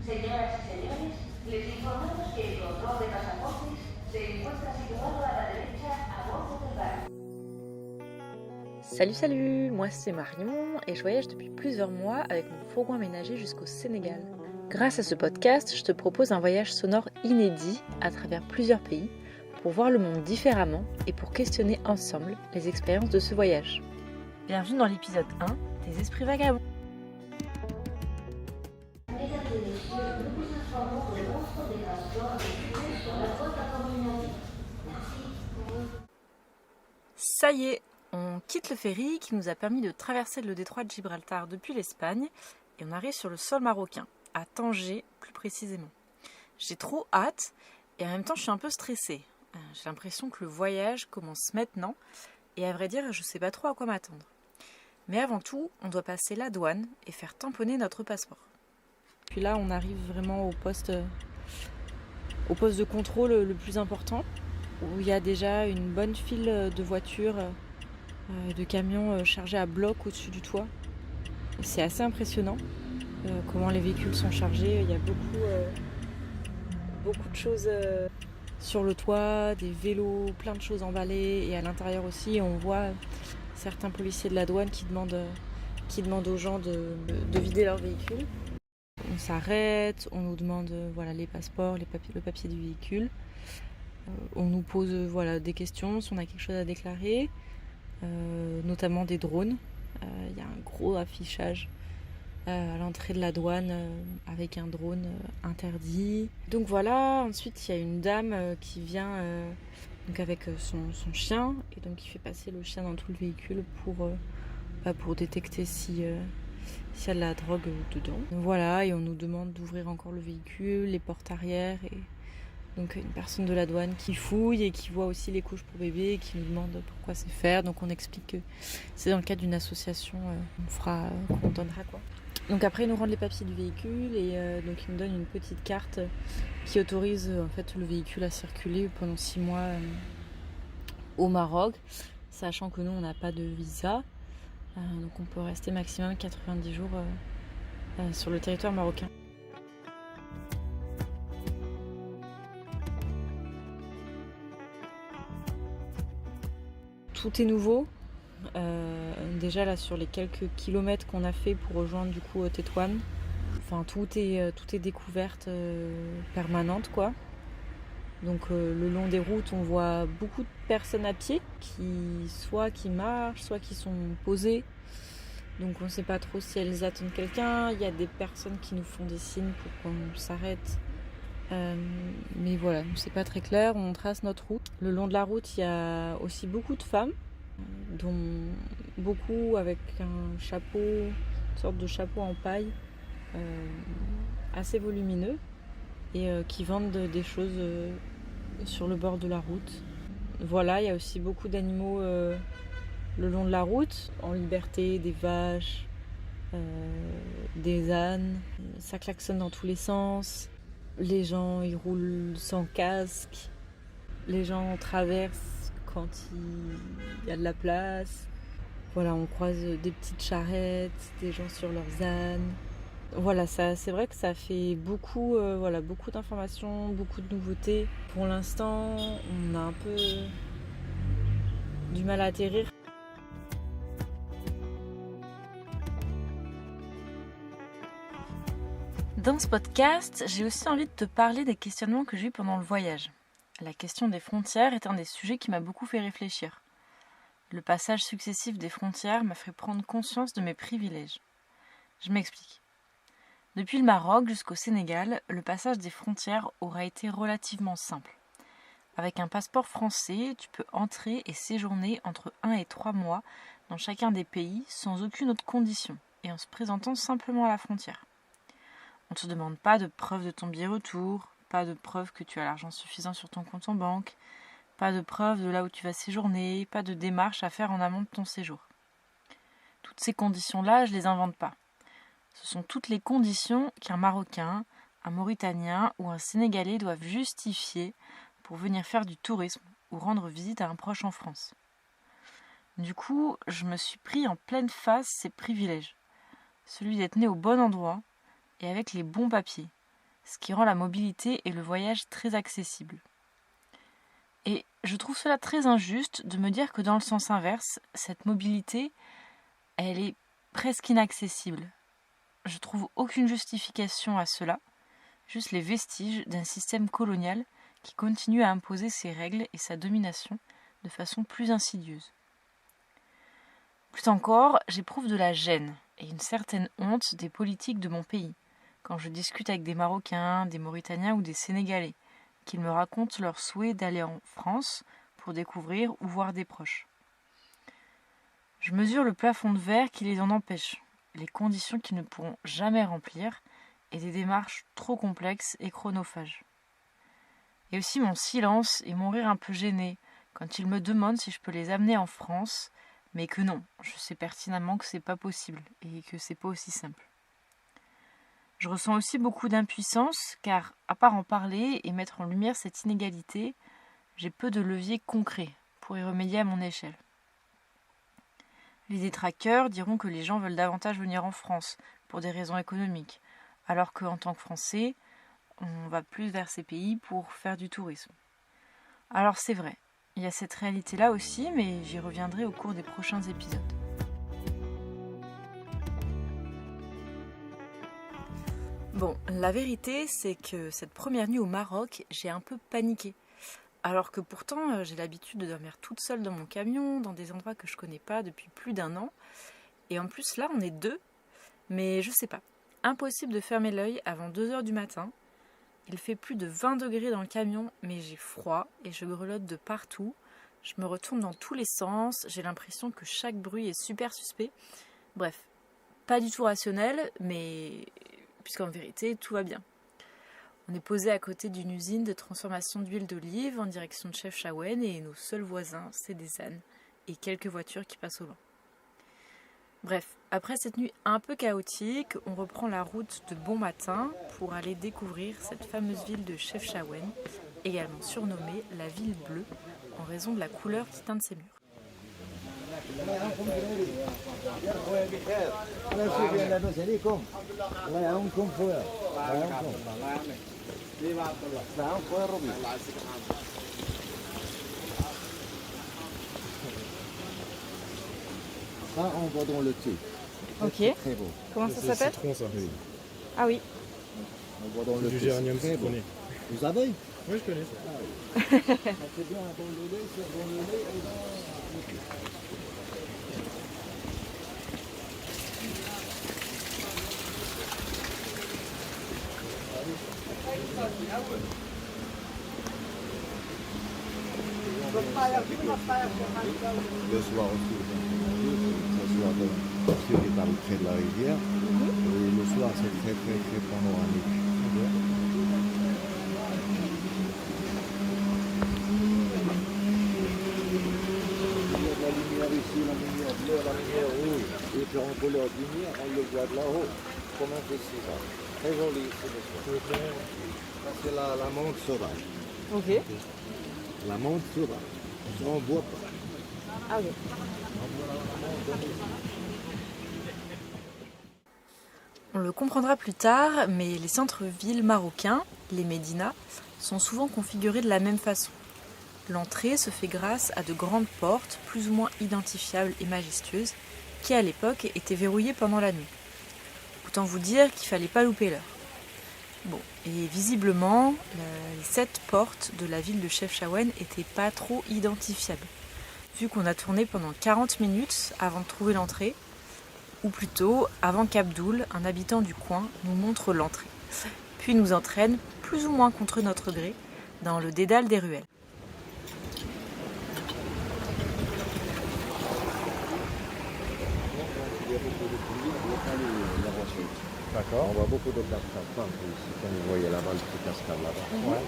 Señoras y señores, les informamos que el control de pasaportes se encuentra situado a la derecha a bordo del barco. Salut salut, moi c'est Marion et je voyage depuis plusieurs mois avec mon fourgon aménagé jusqu'au Sénégal. Grâce à ce podcast, je te propose un voyage sonore inédit à travers plusieurs pays pour voir le monde différemment et pour questionner ensemble les expériences de ce voyage. Bienvenue dans l'épisode 1 des Esprits Vagabonds. Mesdames et messieurs, nous vous informons que le monstre des transports est situé sur la voie communauté. Merci. Ça y est, on quitte le ferry qui nous a permis de traverser le détroit de Gibraltar depuis l'Espagne et on arrive sur le sol marocain, à Tanger plus précisément. J'ai trop hâte et en même temps je suis un peu stressée. J'ai l'impression que le voyage commence maintenant et à vrai dire je sais pas trop à quoi m'attendre. Mais avant tout, on doit passer la douane et faire tamponner notre passeport. Puis là on arrive vraiment au poste de contrôle le plus important, où il y a déjà une bonne file de voitures, de camions chargés à bloc au-dessus du toit. C'est assez impressionnant comment les véhicules sont chargés. Il y a beaucoup de choses sur le toit, des vélos, plein de choses emballées. Et à l'intérieur aussi, on voit certains policiers de la douane qui demandent aux gens de vider leur véhicule. On s'arrête, on nous demande les passeports, le papier du véhicule. On nous pose des questions si on a quelque chose à déclarer, notamment des drones. Il y a un gros affichage à l'entrée de la douane avec un drone interdit. Donc voilà, ensuite il y a une dame qui vient donc avec son chien et donc il fait passer le chien dans tout le véhicule pour détecter s'il y a de la drogue dedans. Voilà, et on nous demande d'ouvrir encore le véhicule, les portes arrière et donc une personne de la douane qui fouille et qui voit aussi les couches pour bébé et qui nous demande pourquoi c'est faire. Donc on explique que c'est dans le cadre d'une association qu'on donnera quoi. Donc après ils nous rendent les papiers du véhicule et donc ils nous donnent une petite carte qui autorise en fait le véhicule à circuler pendant 6 mois au Maroc, sachant que nous on n'a pas de visa. Donc on peut rester maximum 90 jours sur le territoire marocain. Tout est nouveau. Déjà là sur les quelques kilomètres qu'on a fait pour rejoindre du coup Tétouan, enfin tout est découverte permanente quoi. Donc le long des routes on voit beaucoup de personnes à pied qui marchent, soit qui sont posées. Donc on ne sait pas trop si elles attendent quelqu'un. Il y a des personnes qui nous font des signes pour qu'on s'arrête. Mais voilà, c'est pas très clair, on trace notre route. Le long de la route, il y a aussi beaucoup de femmes, dont beaucoup avec un chapeau, une sorte de chapeau en paille, assez volumineux, et qui vendent des choses sur le bord de la route. Voilà, il y a aussi beaucoup d'animaux le long de la route, en liberté, des vaches, des ânes, ça klaxonne dans tous les sens. Les gens ils roulent sans casque, les gens traversent quand il y a de la place. Voilà, on croise des petites charrettes, des gens sur leurs ânes. Voilà, ça, c'est vrai que ça fait beaucoup d'informations, beaucoup de nouveautés. Pour l'instant, on a un peu du mal à atterrir. Dans ce podcast, j'ai aussi envie de te parler des questionnements que j'ai eus pendant le voyage. La question des frontières est un des sujets qui m'a beaucoup fait réfléchir. Le passage successif des frontières m'a fait prendre conscience de mes privilèges. Je m'explique. Depuis le Maroc jusqu'au Sénégal, le passage des frontières aura été relativement simple. Avec un passeport français, tu peux entrer et séjourner entre 1 et 3 mois dans chacun des pays sans aucune autre condition et en se présentant simplement à la frontière. On ne te demande pas de preuve de ton billet retour, pas de preuve que tu as l'argent suffisant sur ton compte en banque, pas de preuve de là où tu vas séjourner, pas de démarche à faire en amont de ton séjour. Toutes ces conditions-là, je ne les invente pas. Ce sont toutes les conditions qu'un Marocain, un Mauritanien ou un Sénégalais doivent justifier pour venir faire du tourisme ou rendre visite à un proche en France. Du coup, je me suis pris en pleine face ces privilèges. Celui d'être né au bon endroit, et avec les bons papiers, ce qui rend la mobilité et le voyage très accessibles. Et je trouve cela très injuste de me dire que dans le sens inverse, cette mobilité, elle est presque inaccessible. Je trouve aucune justification à cela, juste les vestiges d'un système colonial qui continue à imposer ses règles et sa domination de façon plus insidieuse. Plus encore, j'éprouve de la gêne et une certaine honte des politiques de mon pays, quand je discute avec des Marocains, des Mauritaniens ou des Sénégalais, qu'ils me racontent leur souhait d'aller en France pour découvrir ou voir des proches. Je mesure le plafond de verre qui les en empêche, les conditions qu'ils ne pourront jamais remplir et des démarches trop complexes et chronophages. Et aussi mon silence et mon rire un peu gêné quand ils me demandent si je peux les amener en France, mais que non, je sais pertinemment que c'est pas possible et que c'est pas aussi simple. Je ressens aussi beaucoup d'impuissance car, à part en parler et mettre en lumière cette inégalité, j'ai peu de leviers concrets pour y remédier à mon échelle. Les détracteurs diront que les gens veulent davantage venir en France pour des raisons économiques, alors qu'en tant que Français, on va plus vers ces pays pour faire du tourisme. Alors c'est vrai, il y a cette réalité-là aussi, mais j'y reviendrai au cours des prochains épisodes. Bon, la vérité, c'est que cette première nuit au Maroc, j'ai un peu paniqué. Alors que pourtant, j'ai l'habitude de dormir toute seule dans mon camion, dans des endroits que je connais pas depuis plus d'1 an. Et en plus, là, on est 2. Mais je sais pas. Impossible de fermer l'œil avant 2h du matin. Il fait plus de 20 degrés dans le camion, mais j'ai froid et je grelotte de partout. Je me retourne dans tous les sens, j'ai l'impression que chaque bruit est super suspect. Bref, pas du tout rationnel, mais puisqu'en vérité, tout va bien. On est posé à côté d'une usine de transformation d'huile d'olive en direction de Chefchaouen et nos seuls voisins, c'est des ânes et quelques voitures qui passent au loin. Bref, après cette nuit un peu chaotique, on reprend la route de bon matin pour aller découvrir cette fameuse ville de Chefchaouen, également surnommée la ville bleue en raison de la couleur qui teinte ses murs. Ça, on va dans le thé. Ok. Très beau. Comment ça s'appelle ? Citron, ça. Oui. Ah oui. On va dans le Du thé. géranium Très beau. citronné. Vous avez? Oui, je connais. C'est bien dans le lait, c'est dans le lait et dans le thé. Le soir aussi, ce soir, parce qu'il est dans près de la rivière. Et le soir, c'est très, très, très panoramique. Il y a de la lumière ici, la lumière bleue, la lumière rouge. Et puis en couleur de lumière, on le voit de là-haut, comme un festival. Très joli ici le soir. Ça, c'est la menthe sauvage. Ok. La menthe sauvage. On ne voit pas. Ah ok. On le comprendra plus tard, mais les centres-villes marocains, les médinas, sont souvent configurés de la même façon. L'entrée se fait grâce à de grandes portes, plus ou moins identifiables et majestueuses, qui à l'époque étaient verrouillées pendant la nuit. Autant vous dire qu'il fallait pas louper l'heure. Bon, et visiblement, les 7 portes de la ville de Chefchaouen n'étaient pas trop identifiables, vu qu'on a tourné pendant 40 minutes avant de trouver l'entrée, ou plutôt avant qu'Abdoul, un habitant du coin, nous montre l'entrée, puis nous entraîne, plus ou moins contre notre gré, dans le dédale des ruelles. D'accord. On voit beaucoup de cascades ici, comme vous voyez là-bas, le petit cascade là-bas. Ouais.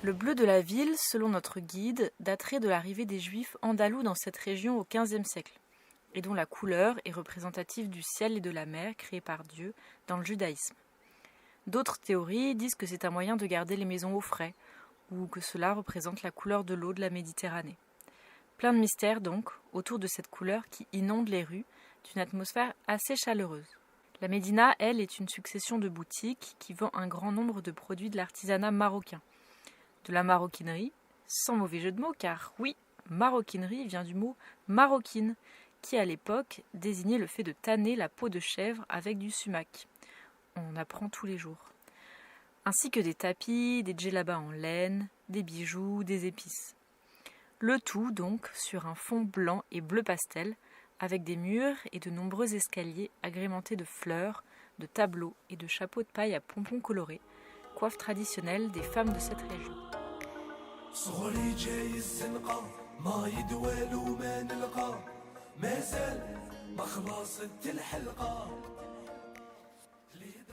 Le bleu de la ville, selon notre guide, daterait de l'arrivée des Juifs andalous dans cette région au XVe siècle, et dont la couleur est représentative du ciel et de la mer créés par Dieu dans le judaïsme. D'autres théories disent que c'est un moyen de garder les maisons au frais, ou que cela représente la couleur de l'eau de la Méditerranée. Plein de mystères donc, autour de cette couleur qui inonde les rues, d'une atmosphère assez chaleureuse. La Médina, elle, est une succession de boutiques qui vend un grand nombre de produits de l'artisanat marocain. De la maroquinerie, sans mauvais jeu de mots, car oui, maroquinerie vient du mot maroquine, qui à l'époque désignait le fait de tanner la peau de chèvre avec du sumac. On apprend tous les jours. Ainsi que des tapis, des djellabas en laine, des bijoux, des épices. Le tout donc sur un fond blanc et bleu pastel, avec des murs et de nombreux escaliers agrémentés de fleurs, de tableaux et de chapeaux de paille à pompons colorés, coiffe traditionnelle des femmes de cette région.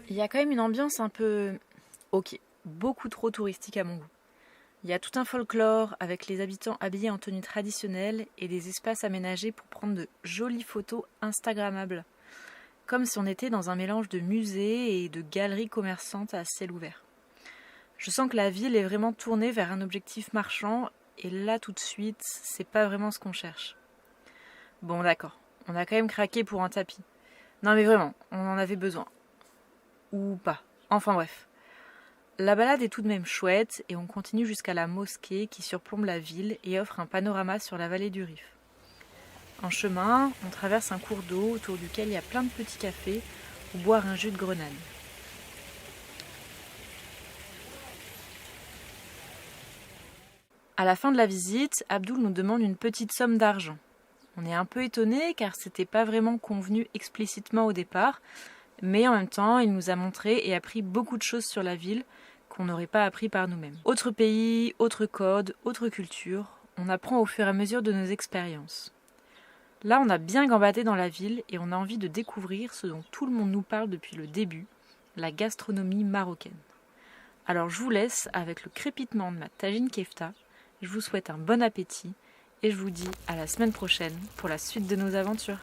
Il y a quand même une ambiance un peu... ok, beaucoup trop touristique à mon goût. Il y a tout un folklore avec les habitants habillés en tenue traditionnelle et des espaces aménagés pour prendre de jolies photos instagrammables. Comme si on était dans un mélange de musée et de galeries commerçantes à ciel ouvert. Je sens que la ville est vraiment tournée vers un objectif marchand et là tout de suite, c'est pas vraiment ce qu'on cherche. Bon d'accord, on a quand même craqué pour un tapis. Non mais vraiment, on en avait besoin. Ou pas. Enfin bref. La balade est tout de même chouette et on continue jusqu'à la mosquée qui surplombe la ville et offre un panorama sur la vallée du Rif. En chemin, on traverse un cours d'eau autour duquel il y a plein de petits cafés ou boire un jus de grenade. À la fin de la visite, Abdoul nous demande une petite somme d'argent. On est un peu étonnés car c'était pas vraiment convenu explicitement au départ, mais en même temps, il nous a montré et appris beaucoup de choses sur la ville qu'on n'aurait pas appris par nous-mêmes. Autre pays, autre code, autre culture, on apprend au fur et à mesure de nos expériences. Là, on a bien gambadé dans la ville et on a envie de découvrir ce dont tout le monde nous parle depuis le début, la gastronomie marocaine. Alors je vous laisse avec le crépitement de ma tagine kefta, je vous souhaite un bon appétit et je vous dis à la semaine prochaine pour la suite de nos aventures.